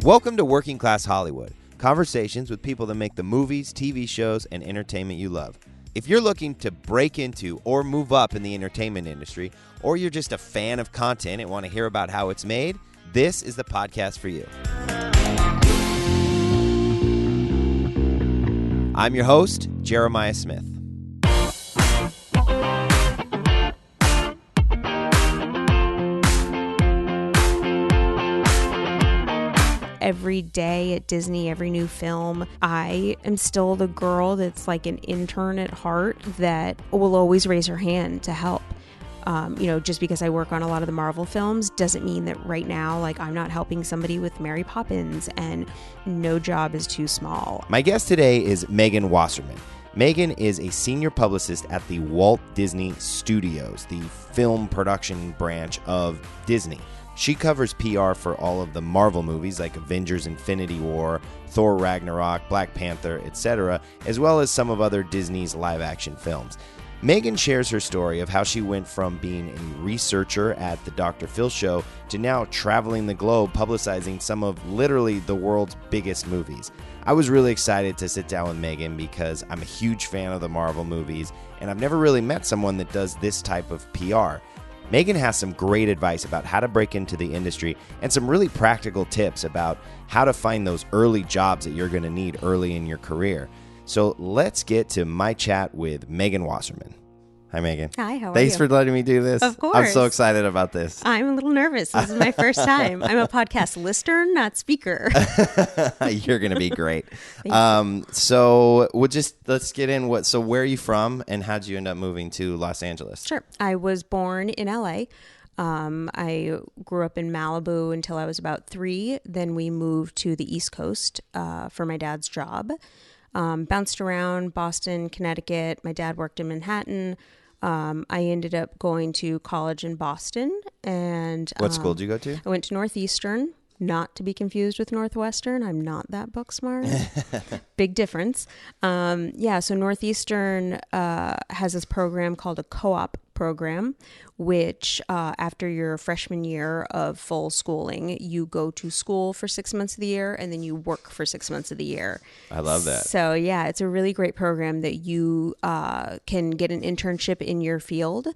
Welcome to Working Class Hollywood, conversations with people that make the movies, TV shows, and entertainment you love. If you're looking to break into or move up in the entertainment industry, or you're just a fan of content and want to hear about how it's made, this is the podcast for you. I'm your host, Jeremiah Smith. Every day at Disney, every new film, I am still the girl that's like an intern at heart that will always raise her hand to help. Just because I work on a lot of the Marvel films doesn't mean that right now, like, I'm not helping somebody with Mary Poppins, and no job is too small. My guest today is Megan Wasserman. Megan is a senior publicist at the Walt Disney Studios, the film production branch of Disney. She covers PR for all of the Marvel movies like Avengers Infinity War, Thor Ragnarok, Black Panther, etc., as well as some of other Disney's live-action films. Megan shares her story of how she went from being a researcher at the Dr. Phil show to now traveling the globe publicizing some of literally the world's biggest movies. I was really excited to sit down with Megan because I'm a huge fan of the Marvel movies, and I've never really met someone that does this type of PR. Megan has some great advice about how to break into the industry and some really practical tips about how to find those early jobs that you're going to need early in your career. So let's get to my chat with Megan Wasserman. Hi, Megan. Hi, how are you? Thanks for letting me do this. Of course. I'm so excited about this. I'm a little nervous. This is my first time. I'm a podcast listener, not speaker. You're going to be great. So let's get in. So where are you from and how'd you end up moving to Los Angeles? Sure. I was born in LA. I grew up in Malibu until I was about 3. Then we moved to the East Coast for my dad's job. Bounced around Boston, Connecticut. My dad worked in Manhattan. I ended up going to college in Boston. And what school did you go to? I went to Northeastern, not to be confused with Northwestern. I'm not that book smart. Big difference. So Northeastern has this program called a co-op program, which after your freshman year of full schooling, you go to school for 6 months of the year and then you work for 6 months of the year. I love that. So yeah, it's a really great program that you can get an internship in your field.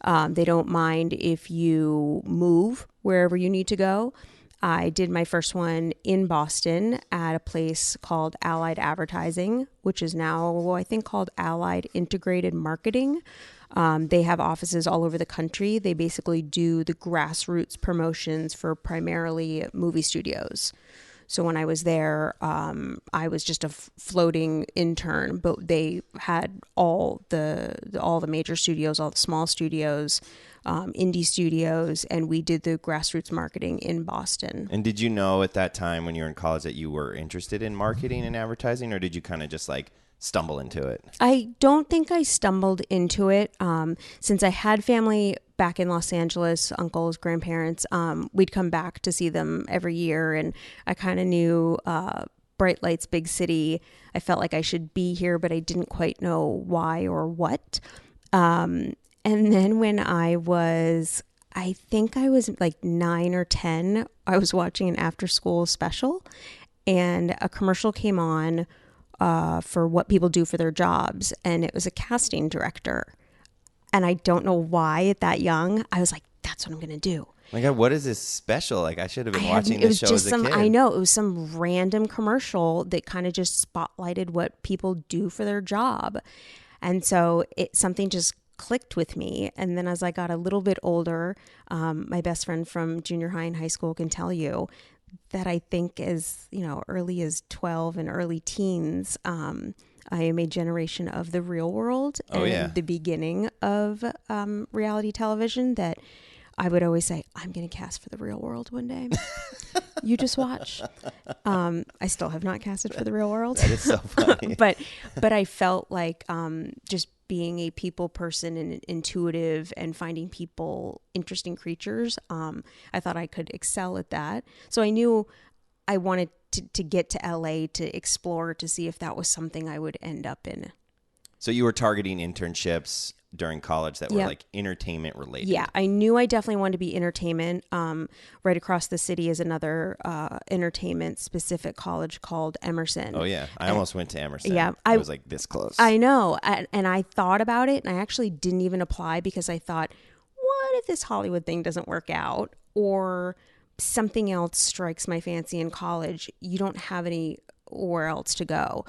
They don't mind if you move wherever you need to go. I did my first one in Boston at a place called Allied Advertising, which is now, I think, called Allied Integrated Marketing. They have offices all over the country. They basically do the grassroots promotions for primarily movie studios. So when I was there, I was just a floating intern, but they had all the major studios, all the small studios, indie studios, and we did the grassroots marketing in Boston. And did you know at that time when you were in college that you were interested in marketing and advertising, or did you kind of just like stumble into it? I don't think I stumbled into it. Since I had family back in Los Angeles, uncles, grandparents, we'd come back to see them every year, and I kind of knew bright lights, big city. I felt like I should be here, but I didn't quite know why or what. And then when I think I was like 9 or 10, I was watching an after-school special, and a commercial came on for what people do for their jobs, and it was a casting director. And I don't know why at that young, I was like, that's what I'm going to do. My God, what is this special? Like, I should have been watching this show as a kid. I know, it was some random commercial that kind of just spotlighted what people do for their job. And so something just clicked with me. And then as I got a little bit older, my best friend from junior high and high school can tell you that I think as, early as 12 and early teens, I am a generation of the real world and the beginning of reality television, that I would always say, I'm going to cast for the real world one day. You just watch. I still have not casted for the real world. That is so funny. but I felt like just being a people person and intuitive and finding people interesting creatures, I thought I could excel at that. So I knew I wanted to get to LA to explore, to see if that was something I would end up in. So you were targeting internships during college that were like entertainment related. Yeah, I knew I definitely wanted to be entertainment. Right across the city is another entertainment specific college called Emerson. Oh yeah, I almost went to Emerson. Yeah, I was like this close. I know, and I thought about it, and I actually didn't even apply because I thought, what if this Hollywood thing doesn't work out, or something else strikes my fancy in college? You don't have anywhere else to go.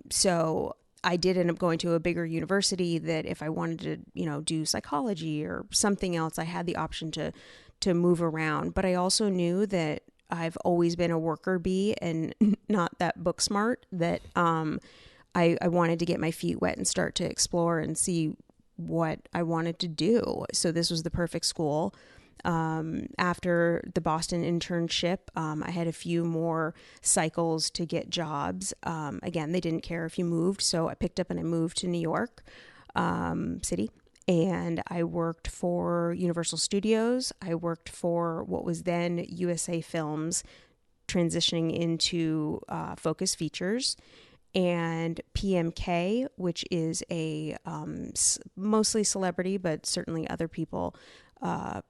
So I did end up going to a bigger university that if I wanted to, do psychology or something else, I had the option to move around. But I also knew that I've always been a worker bee and not that book smart, that I wanted to get my feet wet and start to explore and see what I wanted to do. So this was the perfect school. After the Boston internship, I had a few more cycles to get jobs. Again, they didn't care if you moved. So I picked up and I moved to New York City, and I worked for Universal Studios. I worked for what was then USA Films, transitioning into Focus Features, and PMK, which is a mostly celebrity, but certainly other people,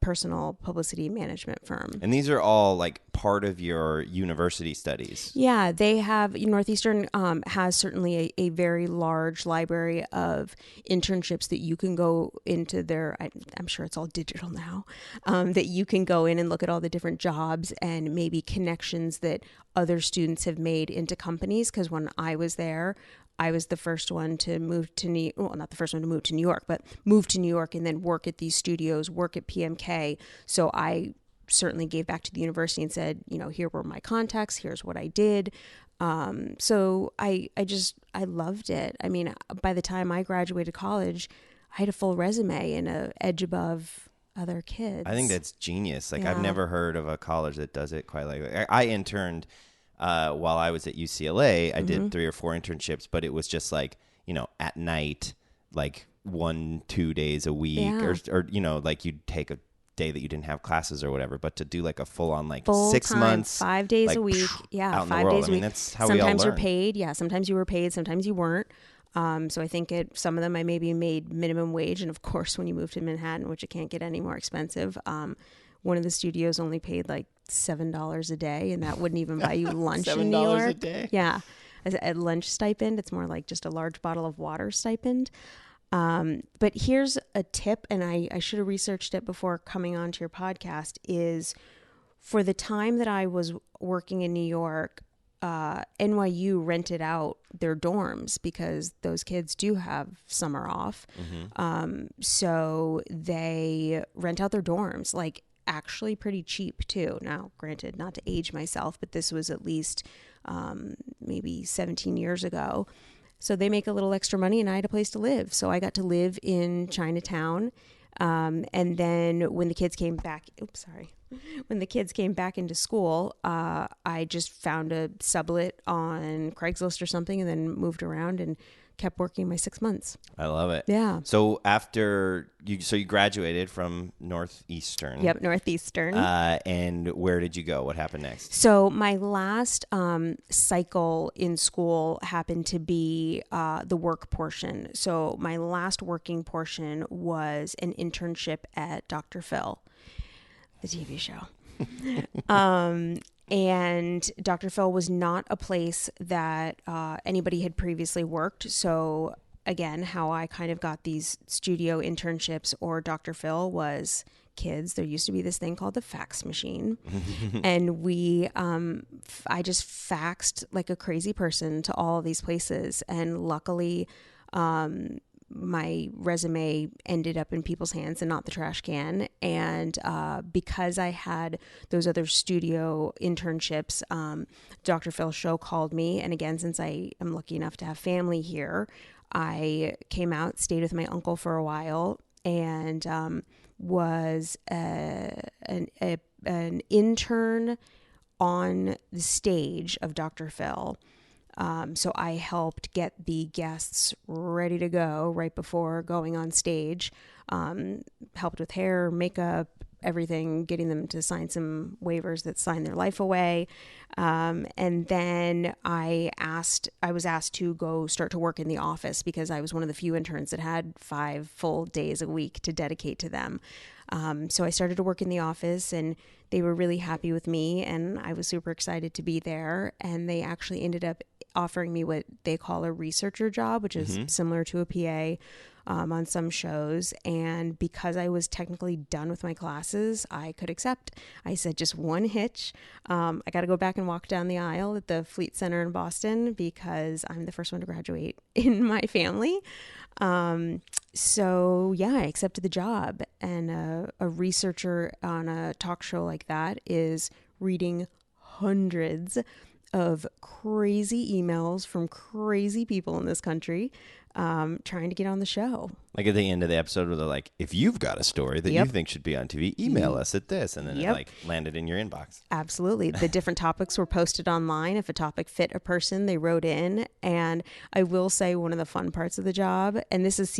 personal publicity management firm. And these are all like part of your university studies. Yeah, they have, Northeastern has certainly a very large library of internships that you can go into their, I'm sure it's all digital now, that you can go in and look at all the different jobs and maybe connections that other students have made into companies. Because when I was there, I was the first one to move to not the first one to move to New York, but move to New York and then work at these studios, work at PMK. So I certainly gave back to the university and said, here were my contacts, here's what I did. So I loved it. I mean, by the time I graduated college, I had a full resume and a edge above other kids. I think that's genius. Like, I've never heard of a college that does it quite like that. I interned while I was at UCLA. I did 3 or 4 internships, but it was just like, at night, like 1-2 days a week, or like you'd take a day that you didn't have classes or whatever, but to do like a full-on like full 6 time, months, 5 days like, a week, out 5 days a week. That's how we all learn. Sometimes you're paid, sometimes you were paid, sometimes you weren't. So I think some of them I maybe made minimum wage, and of course when you move to Manhattan, which it can't get any more expensive, one of the studios only paid like $7 a day, and that wouldn't even buy you lunch in New York. $7 a day? Yeah. A lunch stipend. It's more like just a large bottle of water stipend. But here's a tip, and I should have researched it before coming on to your podcast, is for the time that I was working in New York, NYU rented out their dorms because those kids do have summer off. So they rent out their dorms, like actually pretty cheap too. Now, granted, not to age myself, but this was at least maybe 17 years ago. So they make a little extra money, and I had a place to live. So I got to live in Chinatown. And then when the kids came back, when the kids came back into school, I just found a sublet on Craigslist or something, and then moved around and kept working my 6 months. I love it. Yeah. So after you graduated from Northeastern. Yep, Northeastern. And where did you go? What happened next? So my last cycle in school happened to be the work portion. So my last working portion was an internship at Dr. Phil, the TV show. And Dr. Phil was not a place that anybody had previously worked. So again, how I kind of got these studio internships or Dr. Phil was kids. There used to be this thing called the fax machine. And I just faxed like a crazy person to all of these places. And luckily, my resume ended up in people's hands and not the trash can. And because I had those other studio internships, Dr. Phil's show called me. And again, since I am lucky enough to have family here, I came out, stayed with my uncle for a while, and was an intern on the stage of Dr. Phil. So I helped get the guests ready to go right before going on stage, helped with hair, makeup, everything, getting them to sign some waivers that sign their life away. And then I was asked to go start to work in the office because I was one of the few interns that had 5 full days a week to dedicate to them. So I started to work in the office, and they were really happy with me, and I was super excited to be there. And they actually ended up offering me what they call a researcher job, which is similar to a PA on some shows. And because I was technically done with my classes, I could accept. I said just one hitch. I got to go back and walk down the aisle at the Fleet Center in Boston because I'm the first one to graduate in my family. So yeah, I accepted the job. And a researcher on a talk show like that is reading hundreds of crazy emails from crazy people in this country, trying to get on the show. Like at the end of the episode where they're like, if you've got a story that you think should be on TV, email us at this. And then it like landed in your inbox. Absolutely. The different topics were posted online. If a topic fit a person, they wrote in. And I will say one of the fun parts of the job, and this is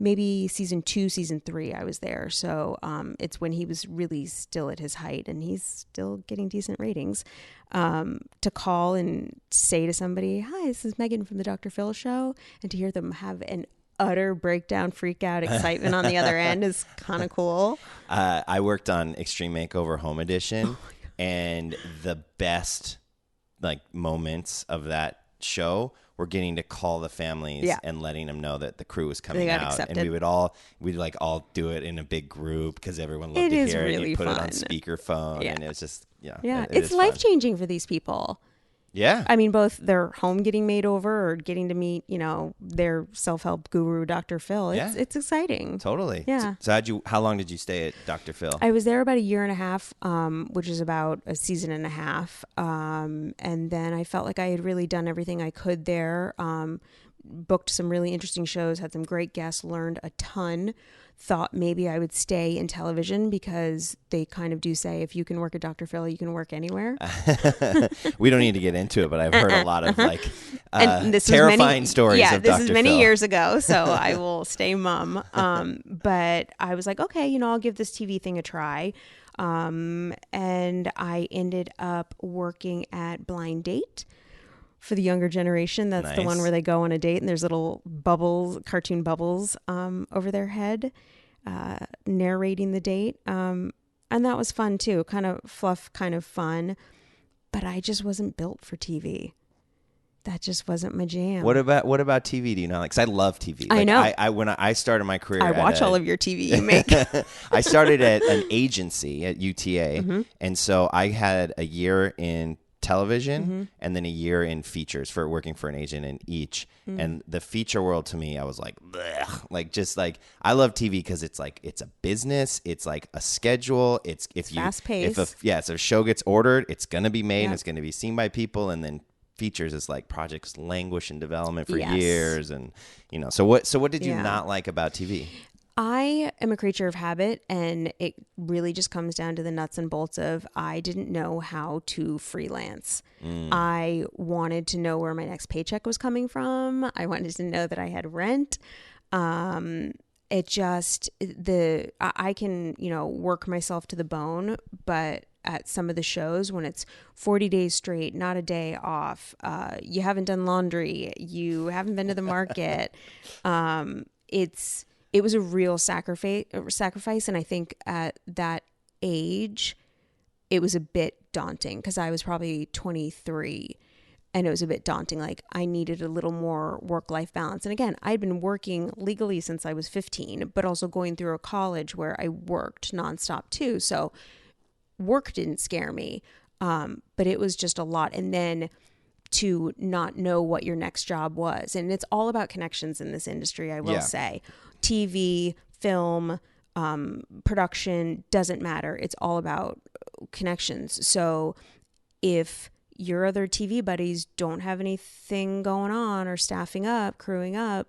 maybe season 2, season 3, I was there. So it's when he was really still at his height, and he's still getting decent ratings. To call and say to somebody, hi, this is Megan from the Dr. Phil show, and to hear them have an utter breakdown, freak out, excitement on the other end is kind of cool. I worked on Extreme Makeover Home Edition, and the best like moments of that show were getting to call the families and letting them know that the crew was coming out, accepted. And we'd like all do it in a big group because everyone loved to hear it. You put it on speakerphone, and it was just it's life changing for these people. Yeah, I mean, both their home getting made over or getting to meet, their self-help guru, Dr. Phil. It's exciting. Totally. Yeah. So how long did you stay at Dr. Phil? I was there about a year and a half, which is about a season and a half. And then I felt like I had really done everything I could there. Booked some really interesting shows, had some great guests, learned a ton. Thought maybe I would stay in television because they kind of do say if you can work at Dr. Phil, you can work anywhere. We don't need to get into it, but I've heard a lot of terrifying stories of Dr. Phil. Yeah, this is many years ago, so I will stay mum. But I was like, okay, I'll give this TV thing a try. And I ended up working at Blind Date. For the younger generation, that's the one where they go on a date and there's little bubbles, cartoon bubbles over their head, narrating the date. And that was fun too, kind of fluff, kind of fun. But I just wasn't built for TV. That just wasn't my jam. What about TV? Do you know? Because I love TV. I know. When I started my career, I watch all of your TV you make. I started at an agency at UTA, and so I had a year in television and then a year in features for working for an agent in each. And the feature world to me, I was like, bleh. I love TV because it's like, it's a business. It's like a schedule. It's fast paced. If a show gets ordered, it's going to be made and it's going to be seen by people. And then features is like projects languish in development for years. And, so what did you not like about TV? I am a creature of habit, and it really just comes down to the nuts and bolts of I didn't know how to freelance. I wanted to know where my next paycheck was coming from. I wanted to know that I had rent. I can, work myself to the bone, but at some of the shows when it's 40 days straight, not a day off, you haven't done laundry, you haven't been to the market, it was a real sacrifice. And I think at that age, it was a bit daunting because I was probably 23 and it was a bit daunting. Like I needed a little more work-life balance. And again, I'd been working legally since I was 15, but also going through a college where I worked nonstop too. So work didn't scare me. But it was just a lot. And then to not know what your next job was. And it's all about connections in this industry, I will say. TV, film, production, doesn't matter. It's all about connections. So if your other TV buddies don't have anything going on or staffing up, crewing up,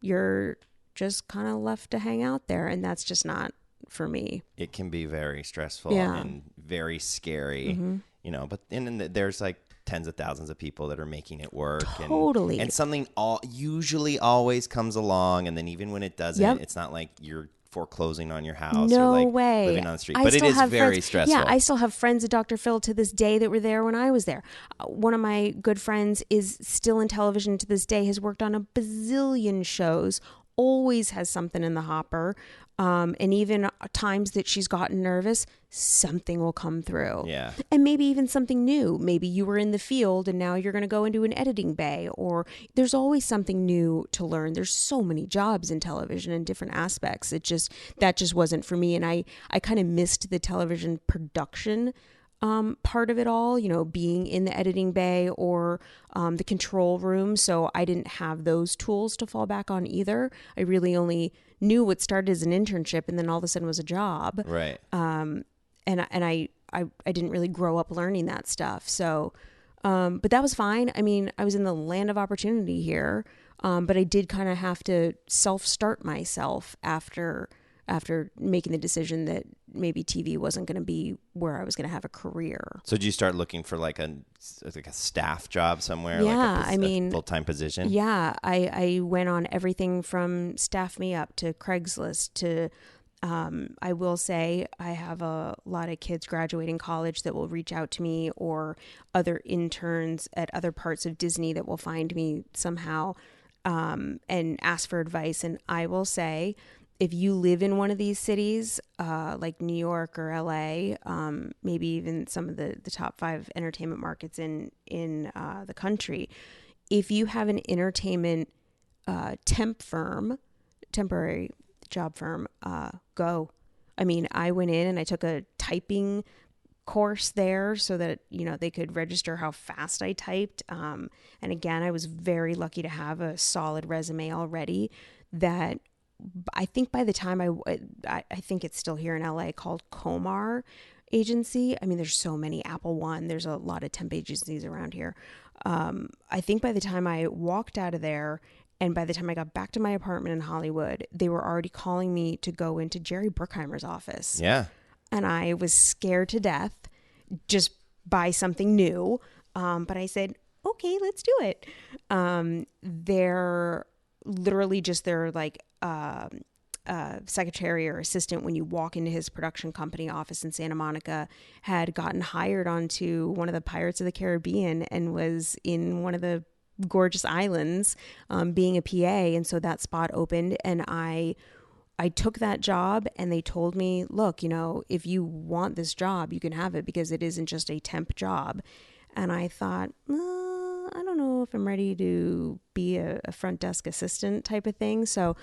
you're just kind of left to hang out there. And that's just not for me. It can be very stressful and very scary, but then there's like tens of thousands of people that are making it work. Totally. And something usually always comes along. And then even when it doesn't, it's not like you're foreclosing on your house No or like way. living on the street. But it is very stressful. Yeah, I still have friends at Dr. Phil to this day that were there when I was there. One of my good friends is still in television to this day, has worked on a bazillion shows, always has something in the hopper. And even times that she's gotten nervous, something will come through. Yeah. And maybe even something new. Maybe you were in the field and now you're going to go into an editing bay, or there's always something new to learn. There's so many jobs in television in different aspects. That just wasn't for me. And I kind of missed the television production part of it all, being in the editing bay or the control room. So I didn't have those tools to fall back on either. I really only knew what started as an internship and then all of a sudden was a job. Right. And I didn't really grow up learning that stuff. So, but that was fine. I mean, I was in the land of opportunity here. But I did kind of have to self-start myself after making the decision that maybe TV wasn't going to be where I was going to have a career. So did you start looking for like a staff job somewhere? Yeah, like a full-time position? Yeah, I went on everything from Staff Me Up to Craigslist to, I will say I have a lot of kids graduating college that will reach out to me, or other interns at other parts of Disney that will find me somehow and ask for advice. And I will say, if you live in one of these cities, like New York or LA, maybe even some of the top 5 entertainment markets in the country, if you have an entertainment temporary job firm, go. I mean, I went in and I took a typing course there so that, they could register how fast I typed. And again, I was very lucky to have a solid resume already that I think by the time I think it's still here in LA, called Comar agency. I mean, there's so many, Apple One, there's a lot of temp agencies around here. I think by the time I walked out of there and by the time I got back to my apartment in Hollywood, they were already calling me to go into Jerry Bruckheimer's office. Yeah. And I was scared to death just by something new. But I said, okay, let's do it. They're literally just their secretary or assistant when you walk into his production company office in Santa Monica had gotten hired onto one of the Pirates of the Caribbean and was in one of the gorgeous islands being a PA. And so that spot opened and I took that job and they told me, look, if you want this job, you can have it because it isn't just a temp job. And I thought, I don't know if I'm ready to be a front desk assistant type of thing. So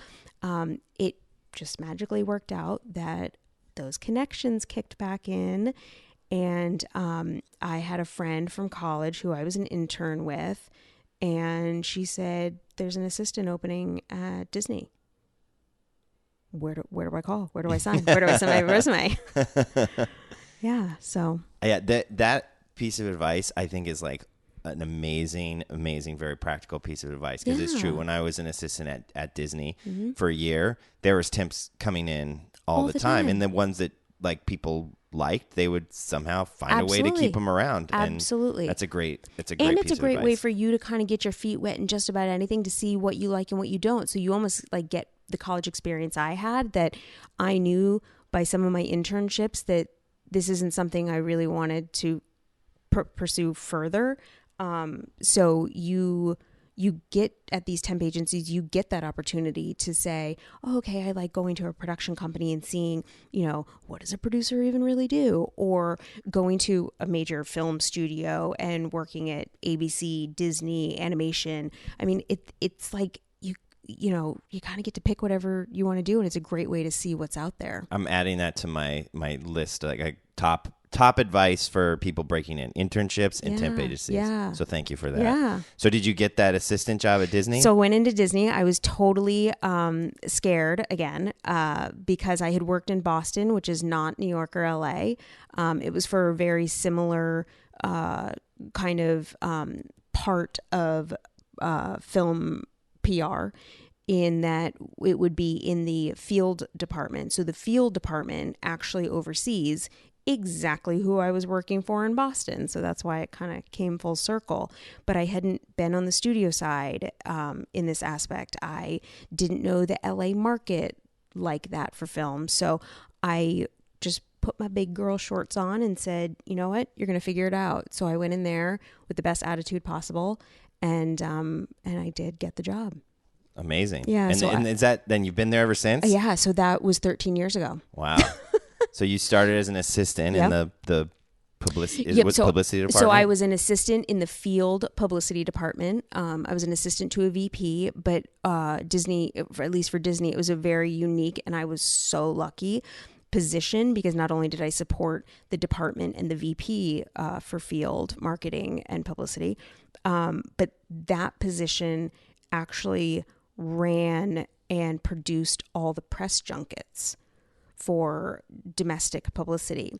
it just magically worked out that those connections kicked back in. And I had a friend from college who I was an intern with. And she said, there's an assistant opening at Disney. Where do I call? Where do I sign? Where do I send my resume? Yeah. So. Yeah. That piece of advice, I think, is like an amazing, very practical piece of advice. Because it's true. When I was an assistant at Disney for a year, there was temps coming in all the time. And the ones that like people liked, they would somehow find a way to keep them around. Absolutely. And it's a great way for you to kind of get your feet wet in just about anything, to see what you like and what you don't. So you almost like get the college experience I had, that I knew by some of my internships that this isn't something I really wanted to pursue further. So you get at these temp agencies, you get that opportunity to say, oh, okay, I like going to a production company and seeing, what does a producer even really do? Or going to a major film studio and working at ABC, Disney, animation. I mean, it's like you kind of get to pick whatever you want to do. And it's a great way to see what's out there. I'm adding that to my list, like a top advice for people breaking in: internships and temp agencies. Yeah. So thank you for that. Yeah. So did you get that assistant job at Disney? So I went into Disney. I was totally scared again because I had worked in Boston, which is not New York or LA. It was for a very similar kind of part of film PR, in that it would be in the field department. So the field department actually oversees exactly who I was working for in Boston. So that's why it kind of came full circle. But I hadn't been on the studio side in this aspect. I didn't know the LA market like that for film. So I just put my big girl shorts on and said, you know what, you're going to figure it out. So I went in there with the best attitude possible, and I did get the job. Amazing. Yeah. And is that, then you've been there ever since? Yeah. So that was 13 years ago. Wow. So you started as an assistant in the publicity, publicity department? So I was an assistant in the field publicity department. I was an assistant to a VP, but Disney, at least for Disney, it was a very unique, and I was so lucky, position, because not only did I support the department and the VP for field marketing and publicity, but that position actually ran and produced all the press junkets for domestic publicity.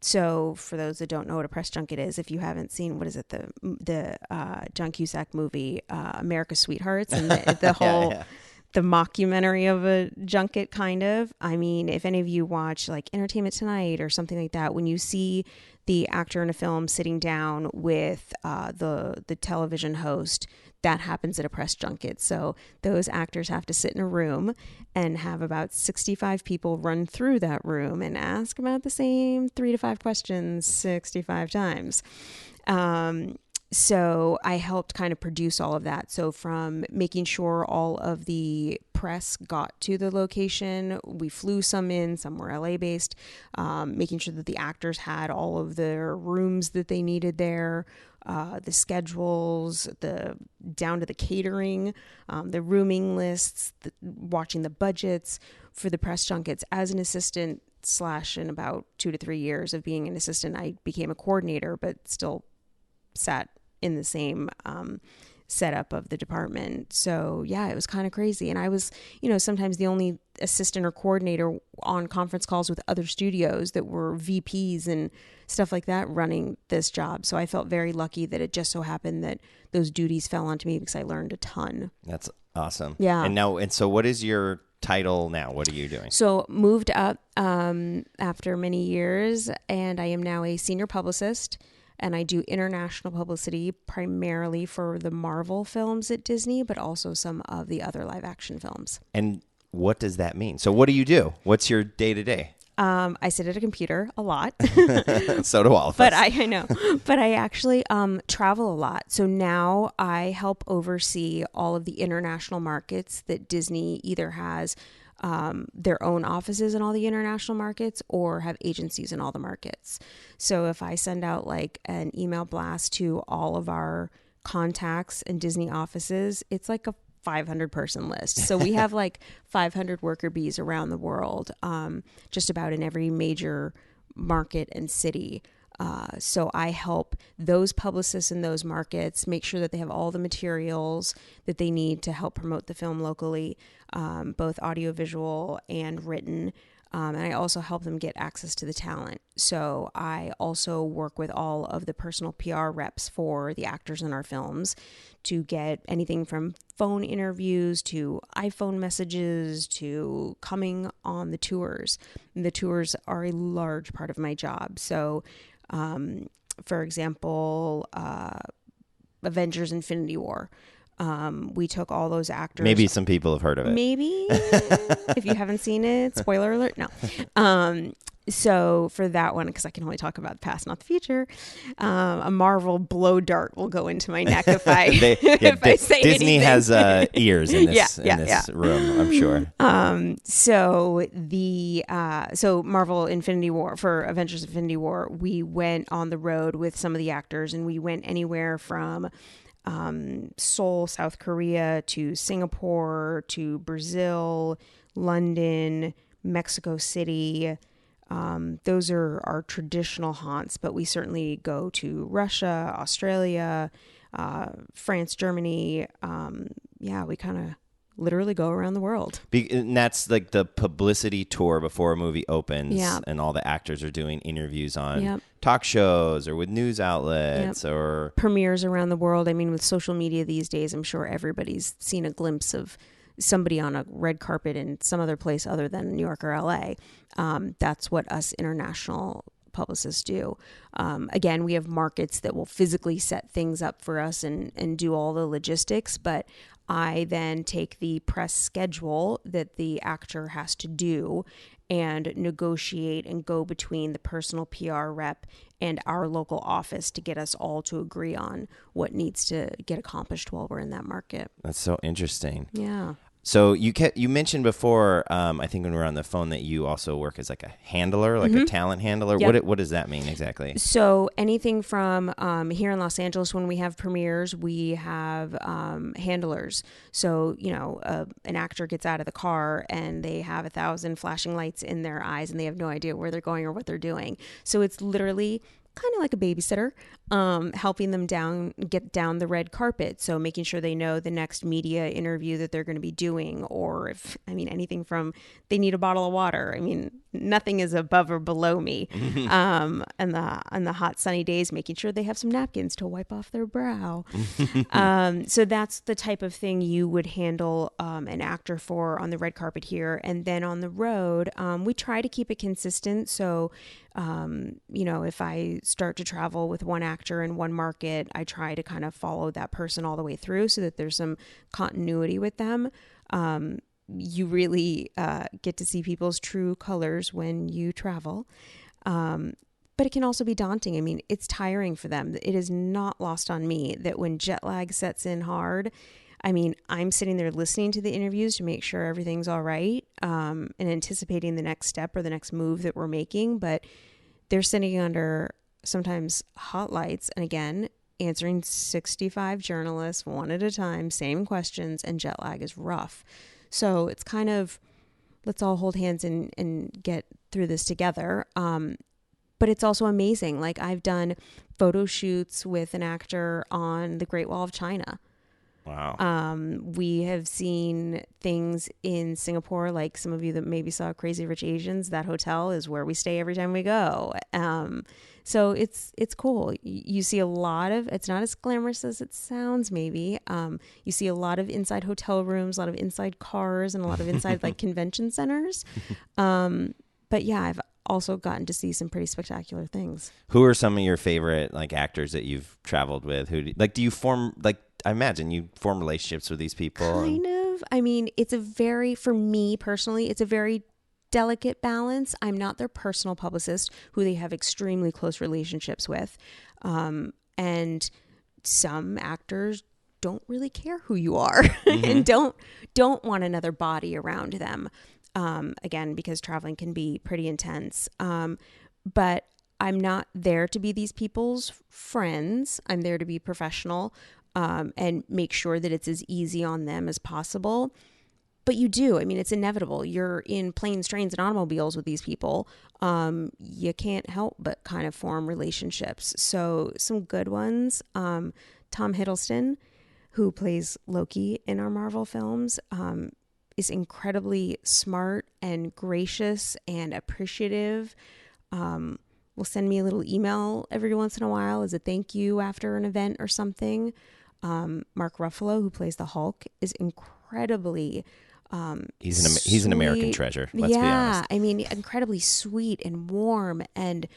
So for those that don't know what a press junket is, if you haven't seen, what is it, the John Cusack movie, America's Sweethearts, and the whole... Yeah. The mockumentary of a junket, kind of. I mean, if any of you watch like Entertainment Tonight or something like that, when you see the actor in a film sitting down with the television host, that happens at a press junket. So those actors have to sit in a room and have about 65 people run through that room and ask about the same 3 to 5 questions 65 times. So I helped kind of produce all of that. So from making sure all of the press got to the location, we flew some in, some were LA based, making sure that the actors had all of their rooms that they needed there, the schedules, down to the catering, the rooming lists, watching the budgets for the press junkets. As an assistant / in about 2 to 3 years of being an assistant, I became a coordinator, but still sat in the same setup of the department. So yeah, it was kind of crazy. And I was, sometimes the only assistant or coordinator on conference calls with other studios that were VPs and stuff like that running this job. So I felt very lucky that it just so happened that those duties fell onto me, because I learned a ton. That's awesome. Yeah. And so what is your title now? What are you doing? So moved up after many years, and I am now a senior publicist. And I do international publicity primarily for the Marvel films at Disney, but also some of the other live action films. And what does that mean? So what do you do? What's your day-to-day? I sit at a computer a lot. So do all of us. But I know. But I actually travel a lot. So now I help oversee all of the international markets that Disney either has their own offices in all the international markets or have agencies in all the markets. So if I send out like an email blast to all of our contacts and Disney offices, it's like a 500 person list. So we have like 500 worker bees around the world, just about in every major market and city. So I help those publicists in those markets make sure that they have all the materials that they need to help promote the film locally, both audiovisual and written. And I also help them get access to the talent. So I also work with all of the personal PR reps for the actors in our films to get anything from phone interviews to iPhone messages to coming on the tours. And the tours are a large part of my job. So for example, Avengers Infinity War. We took all those actors. Maybe some people have heard of it. Maybe. If you haven't seen it, spoiler alert. No. So for that one, because I can only talk about the past, not the future, a Marvel blow dart will go into my neck if I I say Disney anything. has ears in this room, I'm sure. So Marvel Infinity War, for Avengers Infinity War, we went on the road with some of the actors, and we went anywhere from Seoul, South Korea, to Singapore, to Brazil, London, Mexico City. Those are our traditional haunts, but we certainly go to Russia, Australia, France, Germany. We kind of literally go around the world. And that's like the publicity tour before a movie opens, and all the actors are doing interviews on talk shows or with news outlets or premieres around the world. I mean, with social media these days, I'm sure everybody's seen a glimpse of somebody on a red carpet in some other place other than New York or LA. That's what us international publicists do. Again, we have markets that will physically set things up for us and do all the logistics, but I then take the press schedule that the actor has to do and negotiate and go between the personal PR rep and our local office to get us all to agree on what needs to get accomplished while we're in that market. That's so interesting. Yeah. So you mentioned before, I think when we were on the phone, that you also work as like a handler, like a talent handler. Yep. What does that mean exactly? So anything from here in Los Angeles, when we have premieres, we have handlers. So, an actor gets out of the car and they have 1,000 flashing lights in their eyes and they have no idea where they're going or what they're doing. So it's literally kind of like a babysitter, helping them get down the red carpet. So making sure they know the next media interview that they're going to be doing, or anything from they need a bottle of water. Nothing is above or below me. And the hot sunny days, making sure they have some napkins to wipe off their brow. So that's the type of thing you would handle an actor for on the red carpet here. And then on the road, we try to keep it consistent. So, if I start to travel with one actor in one market, I try to kind of follow that person all the way through so that there's some continuity with them. You really get to see people's true colors when you travel. But it can also be daunting. It's tiring for them. It is not lost on me that when jet lag sets in hard, I'm sitting there listening to the interviews to make sure everything's all right, and anticipating the next step or the next move that we're making. But they're sitting under sometimes hot lights and, again, answering 65 journalists one at a time, same questions, and jet lag is rough. So it's kind of, let's all hold hands and get through this together. But it's also amazing. Like, I've done photo shoots with an actor on the Great Wall of China. Wow. We have seen things in Singapore, like some of you that maybe saw Crazy Rich Asians. That hotel is where we stay every time we go. So it's cool. You see a lot of, it's not as glamorous as it sounds, maybe. You see a lot of inside hotel rooms, a lot of inside cars, and a lot of inside like convention centers. But yeah, I've also gotten to see some pretty spectacular things. Who are some of your favorite like actors that you've traveled with? Do you form, like, I imagine you form relationships with these people? Kind of. For me personally, it's a very delicate balance. I'm not their personal publicist, who they have extremely close relationships with. And some actors don't really care who you are and don't want another body around them. Again, because traveling can be pretty intense. But I'm not there to be these people's friends. I'm there to be professional, and make sure that it's as easy on them as possible. But you do. It's inevitable. You're in planes, trains, and automobiles with these people. You can't help but kind of form relationships. So some good ones. Tom Hiddleston, who plays Loki in our Marvel films, is incredibly smart and gracious and appreciative. Will send me a little email every once in a while as a thank you after an event or something. Mark Ruffalo, who plays the Hulk, is incredibly he's an American treasure. Let's be honest. Incredibly sweet and warm and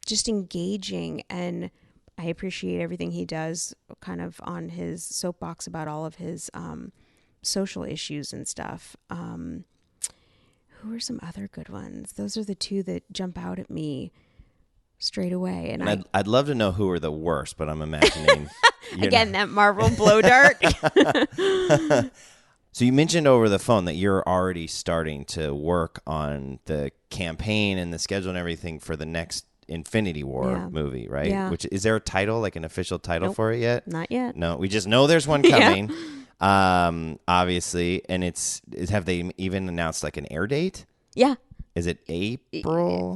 just engaging. And I appreciate everything he does, kind of on his soapbox about all of his social issues and stuff. Who are some other good ones? Those are the two that jump out at me straight away. And I'd love to know who are the worst, but I'm imagining again that Marvel blow dart. So you mentioned over the phone that you're already starting to work on the campaign and the schedule and everything for the next Infinity War movie, right? Yeah. Which is there a title, like an official title for it yet? Not yet. No, we just know there's one coming. Obviously, and have they even announced like an air date? Yeah. Is it April?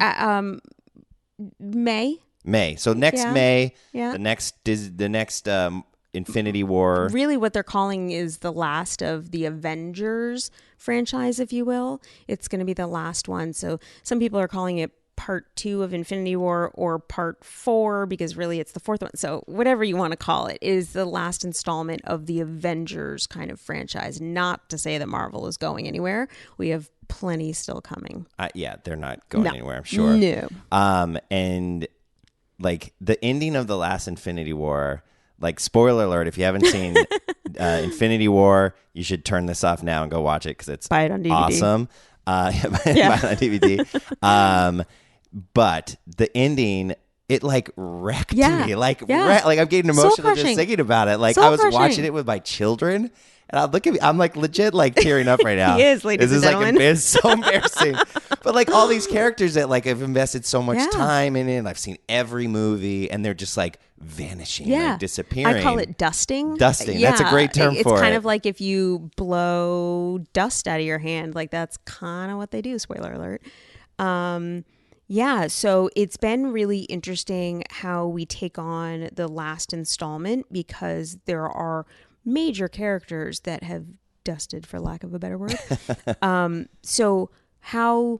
May. So next May, Yeah. the next Infinity War. Really what they're calling is the last of the Avengers franchise, if you will. It's going to be the last one. So some people are calling it part 2 of Infinity War or part 4, because really it's the 4th one. So whatever you want to call it is the last installment of the Avengers kind of franchise. Not to say that Marvel is going anywhere. We have plenty still coming. Yeah, they're not going anywhere, I'm sure. No. And like the ending of the last Infinity War, like spoiler alert, if you haven't seen Infinity War. You should turn this off now and go watch it because it's buy it on DVD. Awesome. Buy it on DVD. But the ending, it like wrecked me. Like I'm getting emotional just thinking about it. Like I was watching it with my children. And I look at me, I'm like legit like tearing up right now. He is, ladies and gentlemen. It's so embarrassing. But like all these characters that like I've invested so much time in, and I've seen every movie, and they're just like vanishing, like disappearing. I call it dusting. Dusting. That's a great term for it. It's kind of like if you blow dust out of your hand, like that's kind of what they do. Spoiler alert. So it's been really interesting how we take on the last installment because there are major characters that have dusted, for lack of a better word. So how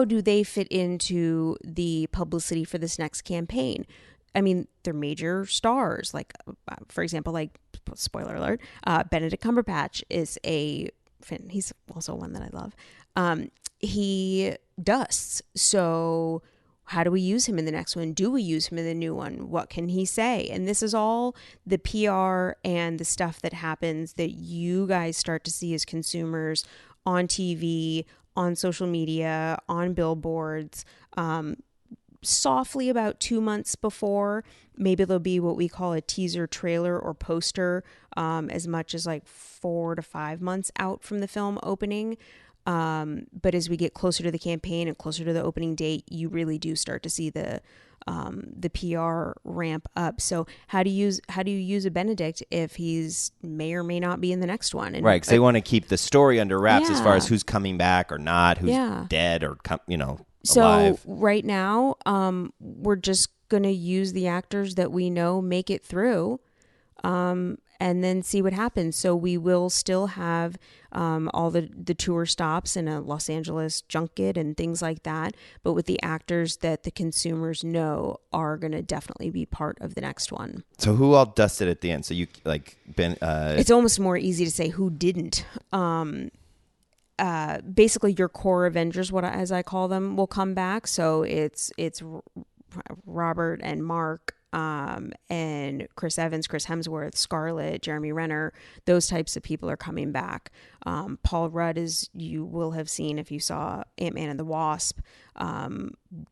do they fit into the publicity for this next campaign? I mean, they're major stars. Like, for example, like spoiler alert, Benedict Cumberbatch is he's also one that I love. He dusts. So how do we use him in the next one? Do we use him in the new one? What can he say? And this is all the PR and the stuff that happens that you guys start to see as consumers on TV, on social media, on billboards, softly about 2 months before. Maybe there'll be what we call a teaser trailer or poster, as much as like 4 to 5 months out from the film opening. But as we get closer to the campaign and closer to the opening date, you really do start to see the PR ramp up. So how do you use a Benedict if he's may or may not be in the next one? And, right, because they want to keep the story under wraps as far as who's coming back or not, who's dead or alive. So right now, we're just gonna use the actors that we know make it through. And then see what happens. So we will still have all the tour stops in a Los Angeles junket and things like that, but with the actors that the consumers know are going to definitely be part of the next one. So who all dusted at the end? So you like been? It's almost more easy to say who didn't. Basically, your core Avengers, as I call them, will come back. So it's Robert and Mark. And Chris Evans, Chris Hemsworth, Scarlett, Jeremy Renner, those types of people are coming back. Paul Rudd, as you will have seen if you saw Ant-Man and the Wasp,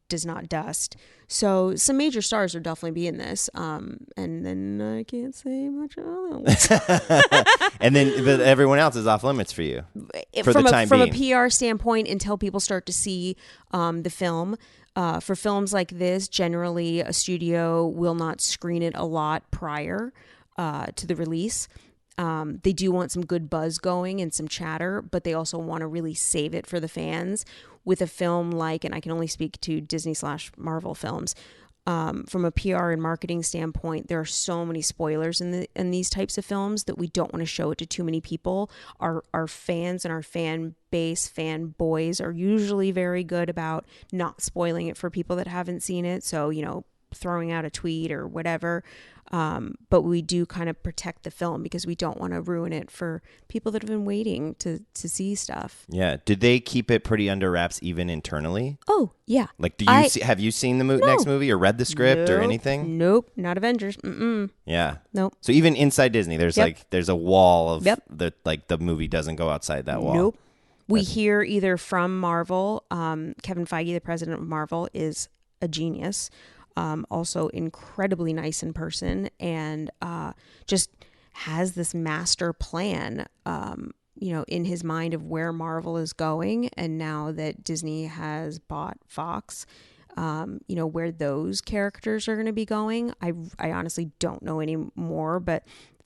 does not dust. So some major stars will definitely be in this. And then I can't say much else. And then but everyone else is off limits for you for the time being. From a PR standpoint, until people start to see the film. For films like this, generally a studio will not screen it a lot prior to the release. They do want some good buzz going and some chatter, but they also want to really save it for the fans. With a film like, and I can only speak to Disney/Marvel films, from a PR and marketing standpoint, there are so many spoilers in these types of films that we don't want to show it to too many people. Our fans and our fan base, fanboys, are usually very good about not spoiling it for people that haven't seen it. So, throwing out a tweet or whatever. But we do kind of protect the film because we don't want to ruin it for people that have been waiting to see stuff. Yeah. Did they keep it pretty under wraps even internally? Oh, yeah. Like, have you seen the next movie or read the script or anything? Nope. Not Avengers. Mm-mm. Yeah. Nope. So even inside Disney, there's there's a wall of the movie doesn't go outside that wall. Nope. We hear either from Marvel, Kevin Feige, the president of Marvel, is a genius. Also incredibly nice in person and just has this master plan, in his mind of where Marvel is going. And now that Disney has bought Fox, where those characters are going to be going. I honestly don't know anymore, but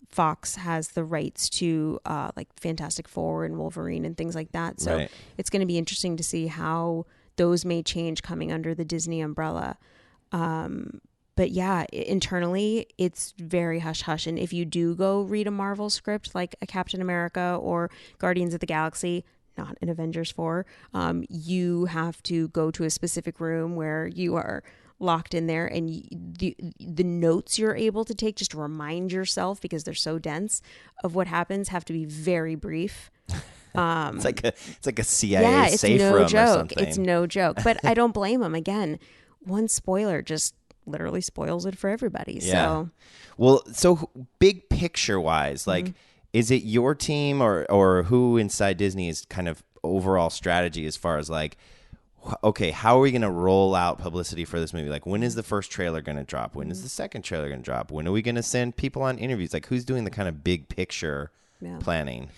Fox has the rights to like Fantastic Four and Wolverine and things like that. So it's going to be interesting to see how those may change coming under the Disney umbrella. But yeah, internally it's very hush hush. And if you do go read a Marvel script like a Captain America or Guardians of the Galaxy, not an Avengers 4, you have to go to a specific room where you are locked in there, and the notes you're able to take just to remind yourself, because they're so dense, of what happens have to be very brief. It's like a CIA safe room or something. It's no joke. But I don't blame them. Again, one spoiler just literally spoils it for everybody. Yeah. So, well, so big picture wise, like Is it your team or who inside Disney is kind of overall strategy as far as like, okay, how are we going to roll out publicity for this movie? Like, when is the first trailer going to drop? When is the second trailer going to drop? When are we going to send people on interviews? Like, who's doing the kind of big picture planning?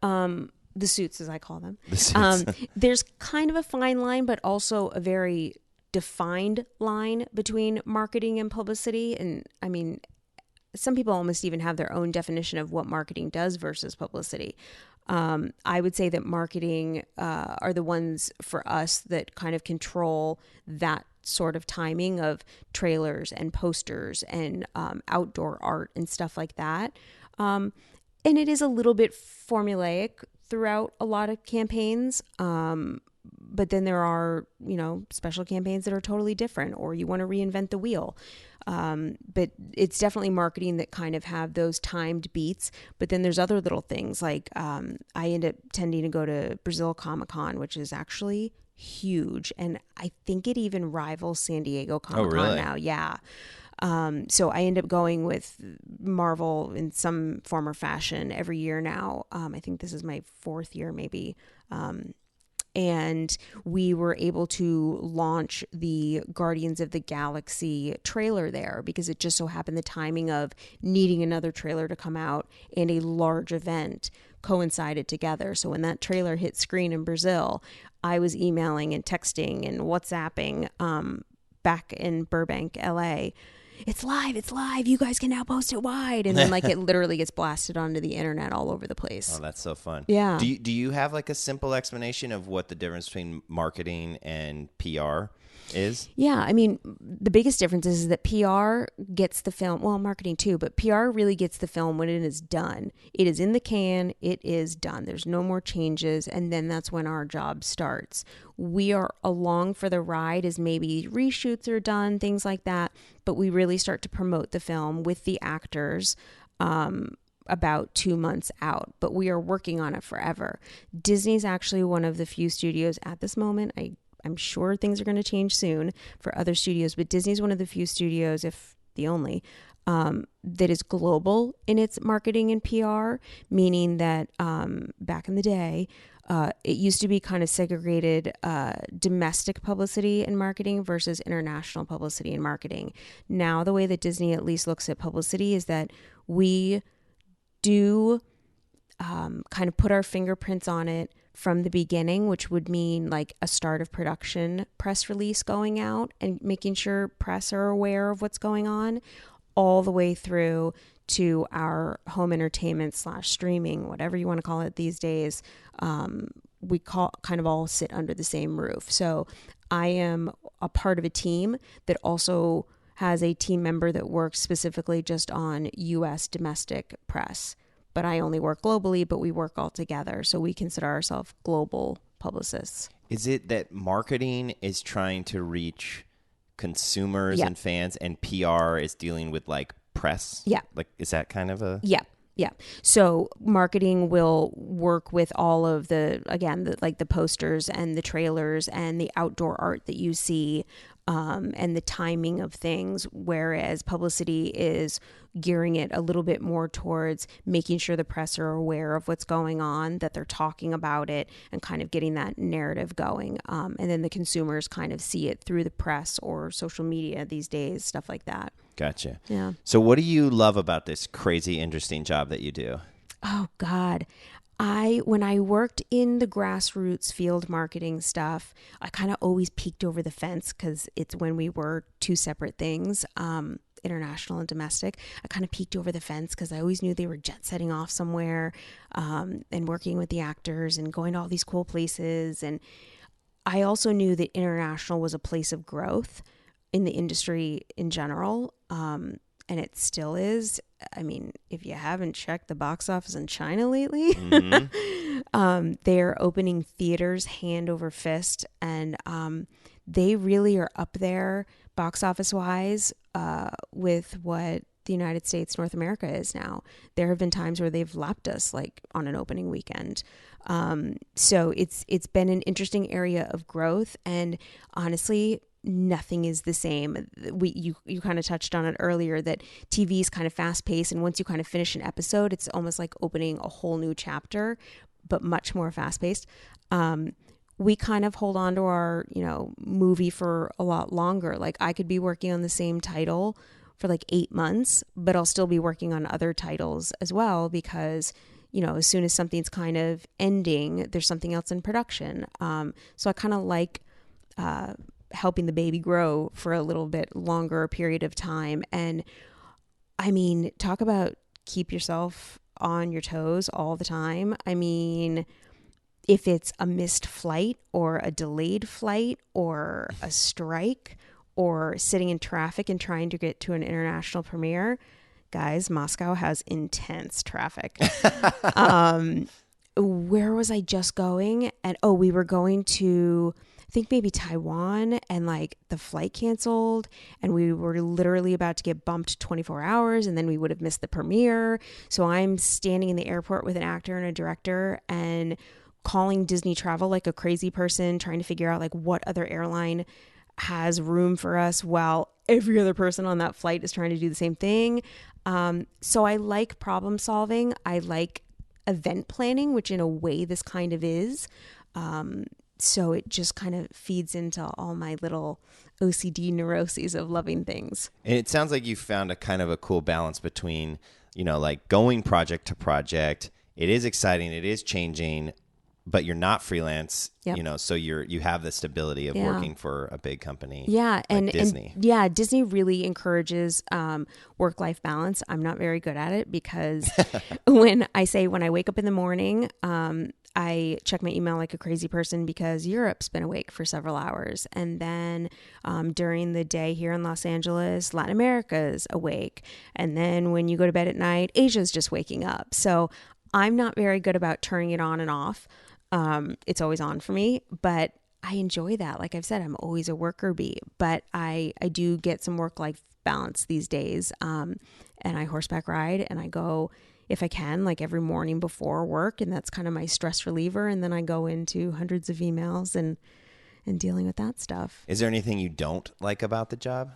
The suits, as I call them. The suits. There's kind of a fine line, but also a very defined line between marketing and publicity. And I mean, some people almost even have their own definition of what marketing does versus publicity. I would say that marketing are the ones for us that kind of control that sort of timing of trailers and posters and outdoor art and stuff like that. And it is a little bit formulaic throughout a lot of campaigns. But then there are, special campaigns that are totally different, or you want to reinvent the wheel. But it's definitely marketing that kind of have those timed beats. But then there's other little things like I end up tending to go to Brazil Comic-Con, which is actually huge. And I think it even rivals San Diego Comic-Con now. Yeah. So I end up going with Marvel in some form or fashion every year now. I think this is my 4th year maybe. And we were able to launch the Guardians of the Galaxy trailer there because it just so happened the timing of needing another trailer to come out and a large event coincided together. So when that trailer hit screen in Brazil, I was emailing and texting and WhatsApping back in Burbank, LA. It's live. You guys can now post it wide. And then it literally gets blasted onto the internet all over the place. Oh, that's so fun. Yeah. Do you have like a simple explanation of what the difference between marketing and PR is? Yeah. I mean, the biggest difference is that PR gets the film, well, marketing too, but PR really gets the film when it is done. It is in the can. It is done. There's no more changes. And then that's when our job starts. We are along for the ride as maybe reshoots are done, things like that. But we really start to promote the film with the actors about 2 months out. But we are working on it forever. Disney's actually one of the few studios at this moment. I'm sure things are going to change soon for other studios, but Disney's one of the few studios, if the only, that is global in its marketing and PR, meaning that back in the day, it used to be kind of segregated domestic publicity and marketing versus international publicity and marketing. Now, the way that Disney at least looks at publicity is that we do kind of put our fingerprints on it from the beginning, which would mean like a start of production press release going out and making sure press are aware of what's going on, all the way through to our home entertainment / streaming, whatever you want to call it these days. We kind of all sit under the same roof. So I am a part of a team that also has a team member that works specifically just on U.S. domestic press. But I only work globally, but we work all together. So we consider ourselves global publicists. Is it that marketing is trying to reach consumers and fans, and PR is dealing with like press? Yeah. Like, is that kind of a... Yeah. Yeah. So marketing will work with all of the posters and the trailers and the outdoor art that you see, and the timing of things, whereas publicity is gearing it a little bit more towards making sure the press are aware of what's going on, that they're talking about it, and kind of getting that narrative going. And then the consumers kind of see it through the press or social media these days, stuff like that. Gotcha. Yeah. So what do you love about this crazy, interesting job that you do? Oh, God. When I worked in the grassroots field marketing stuff, I kind of always peeked over the fence because it's when we were two separate things, international and domestic. I kind of peeked over the fence because I always knew they were jet setting off somewhere, and working with the actors and going to all these cool places. And I also knew that international was a place of growth in the industry in general. And it still is. I mean, if you haven't checked the box office in China lately, they're opening theaters hand over fist, and they really are up there box office wise with what the United States, North America is now. There have been times where they've lapped us like on an opening weekend. So it's been an interesting area of growth, and honestly, nothing is the same. You kind of touched on it earlier that TV is kind of fast paced, and once you kind of finish an episode, it's almost like opening a whole new chapter, but much more fast paced. We kind of hold on to our, movie for a lot longer. Like I could be working on the same title for like 8 months, but I'll still be working on other titles as well because, as soon as something's kind of ending, there's something else in production. So I kind of like helping the baby grow for a little bit longer period of time. And I mean, talk about keep yourself on your toes all the time. I mean, if it's a missed flight or a delayed flight or a strike or sitting in traffic and trying to get to an international premiere, guys, Moscow has intense traffic. Where was I just going? And we were going to, I think maybe Taiwan, and like the flight canceled and we were literally about to get bumped 24 hours and then we would have missed the premiere. So I'm standing in the airport with an actor and a director and calling Disney Travel like a crazy person, trying to figure out like what other airline has room for us while every other person on that flight is trying to do the same thing. So I like problem solving. I like event planning, which in a way this kind of is. So it just kind of feeds into all my little OCD neuroses of loving things. And it sounds like you found a kind of a cool balance between, like going project to project. It is exciting. It is changing, but you're not freelance, Yep. So you have the stability of working for a big company. Yeah. Like Disney. Disney really encourages work-life balance. I'm not very good at it because when I wake up in the morning, I check my email like a crazy person because Europe's been awake for several hours. And then during the day here in Los Angeles, Latin America's awake. And then when you go to bed at night, Asia's just waking up. So I'm not very good about turning it on and off. It's always on for me, but I enjoy that. Like I've said, I'm always a worker bee, but I do get some work-life balance these days. And I horseback ride and I go, if I can, like every morning before work, and that's kind of my stress reliever. And then I go into hundreds of emails and dealing with that stuff. Is there anything you don't like about the job?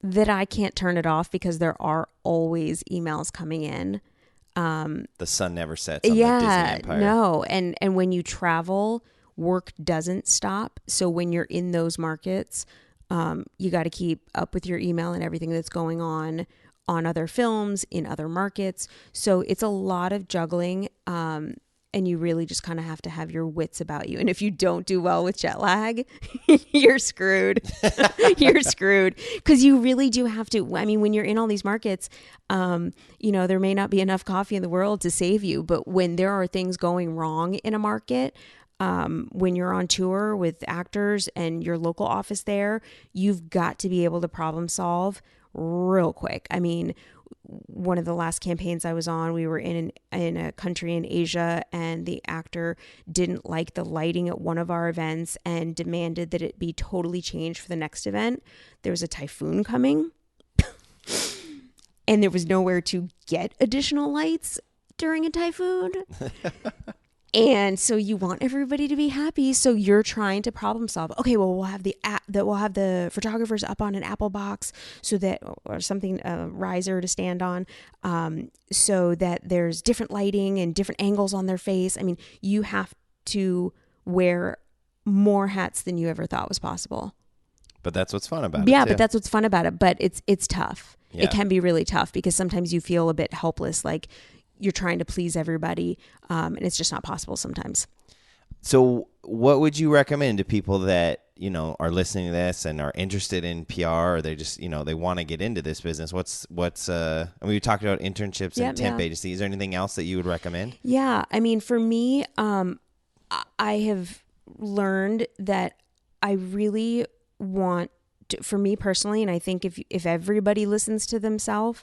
That I can't turn it off because there are always emails coming in. The sun never sets on the Disney Empire. No. And when you travel, work doesn't stop. So when you're in those markets, you got to keep up with your email and everything that's going on other films, in other markets. So it's a lot of juggling. And you really just kind of have to have your wits about you. And if you don't do well with jet lag, you're screwed. You're screwed. Because you really do have to. I mean, when you're in all these markets, there may not be enough coffee in the world to save you. But when there are things going wrong in a market, when you're on tour with actors and your local office there, you've got to be able to problem solve real quick. I mean, one of the last campaigns I was on, we were in a country in Asia, and the actor didn't like the lighting at one of our events and demanded that it be totally changed for the next event. There was a typhoon coming and there was nowhere to get additional lights during a typhoon. And so you want everybody to be happy. So you're trying to problem solve. Okay, well, we'll have the photographers up on an Apple box so that, or something, a riser to stand on, so that there's different lighting and different angles on their face. I mean, you have to wear more hats than you ever thought was possible. But that's what's fun about it. Yeah, but that's what's fun about it. But it's tough. Yeah. It can be really tough because sometimes you feel a bit helpless, like you're trying to please everybody, and it's just not possible sometimes. So what would you recommend to people that, are listening to this and are interested in PR, or they just, they want to get into this business? We talked about internships and temp agency. Is there anything else that you would recommend? Yeah. I mean, for me, I have learned that I really want to, for me personally, and I think if everybody listens to themselves,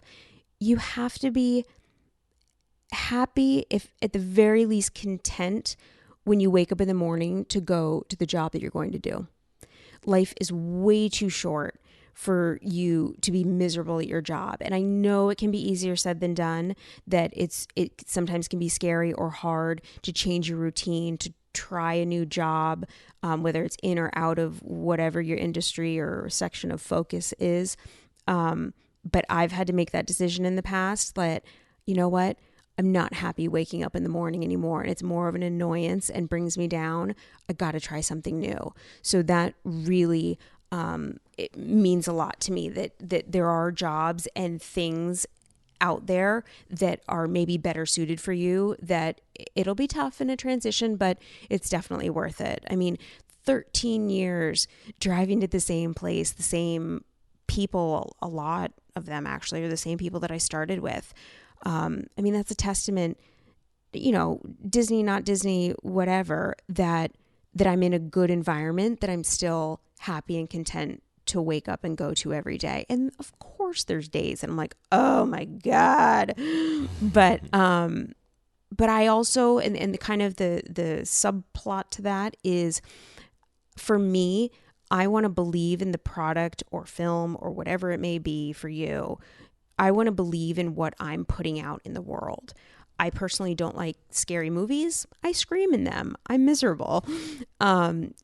you have to be happy, if at the very least content, when you wake up in the morning to go to the job that you're going to do. Life is way too short for you to be miserable at your job. And I know it can be easier said than done, that it sometimes can be scary or hard to change your routine, try a new job, whether it's in or out of whatever your industry or section of focus is. But I've had to make that decision in the past that, you know what, I'm not happy waking up in the morning anymore. And it's more of an annoyance and brings me down. I got to try something new. So that really it means a lot to me that there are jobs and things out there that are maybe better suited for you, that it'll be tough in a transition, but it's definitely worth it. I mean, 13 years driving to the same place, the same people, a lot of them actually are the same people that I started with. I mean, that's a testament, you know, Disney, not Disney, whatever, that I'm in a good environment, that I'm still happy and content to wake up and go to every day. And of course there's days and I'm like, oh my God. But I also, and the kind of the subplot to that is, for me, I want to believe in the product or film or whatever it may be for you. I want to believe in what I'm putting out in the world. I personally don't like scary movies. I scream in them. I'm miserable.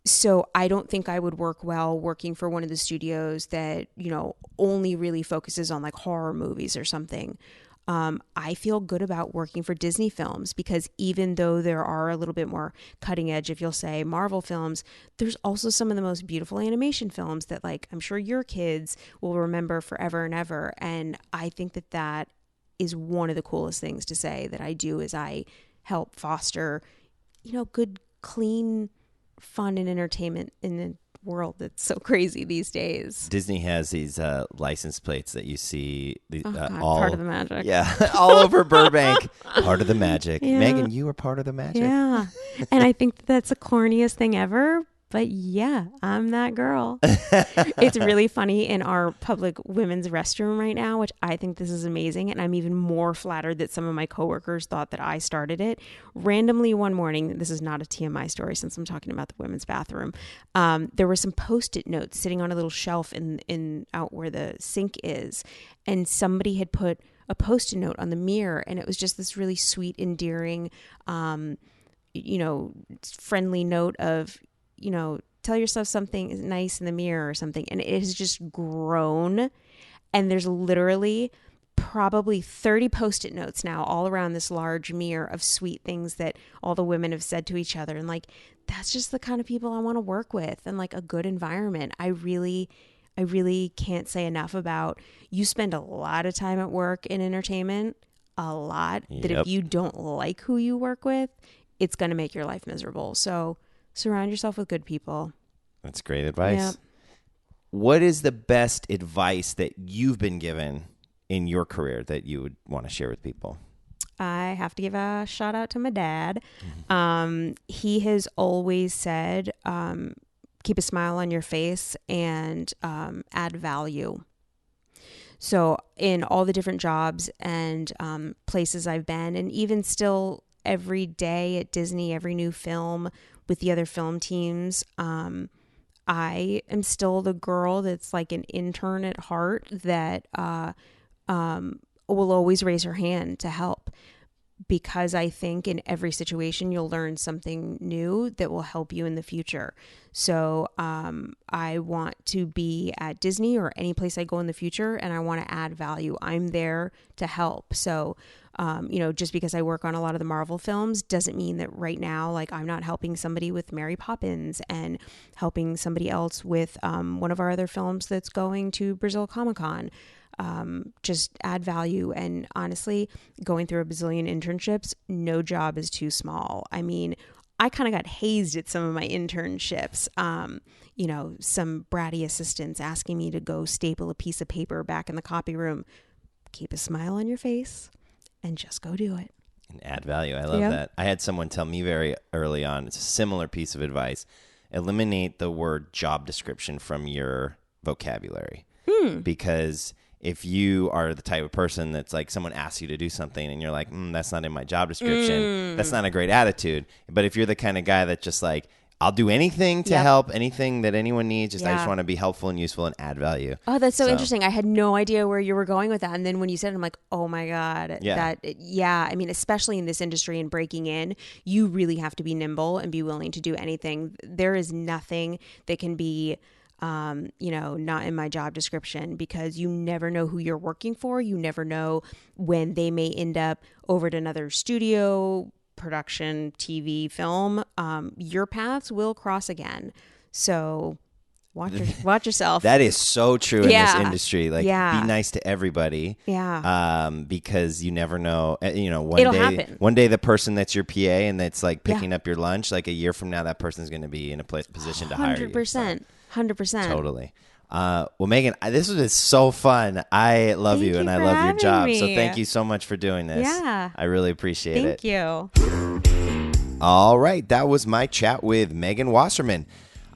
So I don't think I would work well working for one of the studios that, you know, only really focuses on like horror movies or something. I feel good about working for Disney films because even though there are a little bit more cutting edge, if you'll say Marvel films, there's also some of the most beautiful animation films that, like, I'm sure your kids will remember forever and ever. And I think that that is one of the coolest things to say that I do, is I help foster, you know, good, clean, fun and entertainment in the world that's so crazy these days. Disney has these license plates that you see all part of the magic. Yeah, all over Burbank. Part of the magic. Yeah. Megan, you were part of the magic. Yeah. And I think that's the corniest thing ever. But yeah, I'm that girl. It's really funny in our public women's restroom right now, which I think this is amazing. And I'm even more flattered that some of my coworkers thought that I started it. Randomly one morning, this is not a TMI story since I'm talking about the women's bathroom, there were some Post-it notes sitting on a little shelf in out where the sink is. And somebody had put a Post-it note on the mirror. And it was just this really sweet, endearing, you know, friendly note of, you know, tell yourself something nice in the mirror or something. And it has just grown. And there's literally probably 30 Post-it notes now all around this large mirror of sweet things that all the women have said to each other. And like, that's just the kind of people I want to work with, and like a good environment. I really can't say enough about, you spend a lot of time at work in entertainment, a lot, that if you don't like who you work with, it's going to make your life miserable. So surround yourself with good people. That's great advice. Yep. What is the best advice that you've been given in your career that you would want to share with people? I have to give a shout out to my dad. He has always said, keep a smile on your face and add value. So in all the different jobs and places I've been, and even still every day at Disney, every new film with the other film teams, I am still the girl that's like an intern at heart that will always raise her hand to help, because I think in every situation you'll learn something new that will help you in the future. So I want to be at Disney or any place I go in the future, and I want to add value. I'm there to help. So you know, just because I work on a lot of the Marvel films doesn't mean that right now, like, I'm not helping somebody with Mary Poppins and helping somebody else with one of our other films that's going to Brazil Comic-Con. Just add value. And honestly, going through a bazillion internships, no job is too small. I mean, I kind of got hazed at some of my internships. You know, some bratty assistants asking me to go staple a piece of paper back in the copy room. Keep a smile on your face and just go do it. And add value. I love that. I had someone tell me very early on, it's a similar piece of advice. Eliminate the word job description from your vocabulary. Because if you are the type of person that's like, someone asks you to do something and you're like, that's not in my job description, that's not a great attitude. But if you're the kind of guy that just like, I'll do anything to help, anything that anyone needs. I just want to be helpful and useful and add value. Oh, that's so interesting. I had no idea where you were going with that. And then when you said it, I'm like, oh my God. I mean, especially in this industry and breaking in, you really have to be nimble and be willing to do anything. There is nothing that can be, not in my job description, because you never know who you're working for. You never know when they may end up over at another studio, production, TV, film. Your paths will cross again. So watch yourself. That is so true in this industry. Like, be nice to everybody. Yeah. Because you never know. Happen. One day the person that's your PA and that's like picking up your lunch, like a year from now, that person's going to be in a position to hire you. 100%. 100%. Totally. Well, Megan, this was just so fun. I love you and I love your job. Me. So thank you so much for doing this. Yeah. I really appreciate it. Thank you. All right. That was my chat with Megan Wasserman.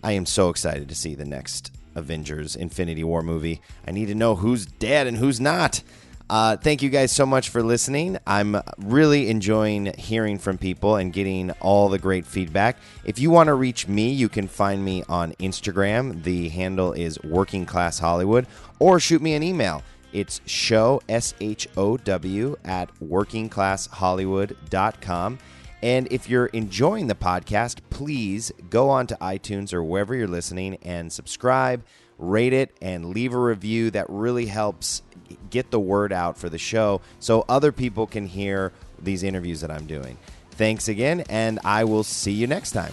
I am so excited to see the next Avengers Infinity War movie. I need to know who's dead and who's not. Thank you guys so much for listening. I'm really enjoying hearing from people and getting all the great feedback. If you want to reach me, you can find me on Instagram. The handle is Working Class Hollywood, or shoot me an email. It's show, SHOW, at workingclasshollywood.com. And if you're enjoying the podcast, please go on to iTunes or wherever you're listening and subscribe, rate it, and leave a review. That really helps get the word out for the show so other people can hear these interviews that I'm doing. Thanks again, and I will see you next time.